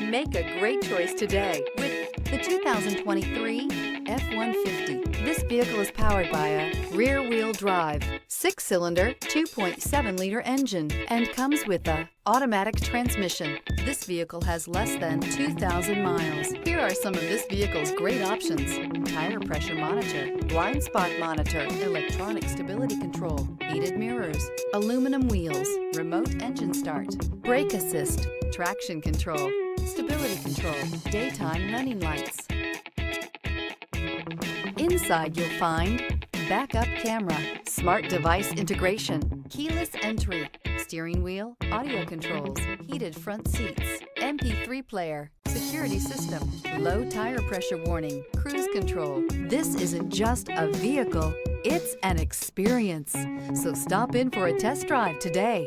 Make a great choice today with the 2023 F-150. This vehicle is powered by a rear-wheel drive, 6-cylinder, 2.7-liter engine, and comes with a automatic transmission. This vehicle has less than 2,000 miles. Here are some of this vehicle's great options: tire pressure monitor, blind spot monitor, electronic stability control, heated mirrors, aluminum wheels, remote engine start, brake assist, traction control, stability control, daytime running lights. Inside you'll find backup camera, smart device integration, keyless entry, steering wheel audio controls, heated front seats, MP3 player, security system, low tire pressure warning, cruise control. This isn't just a vehicle, it's an experience. So stop in for a test drive today.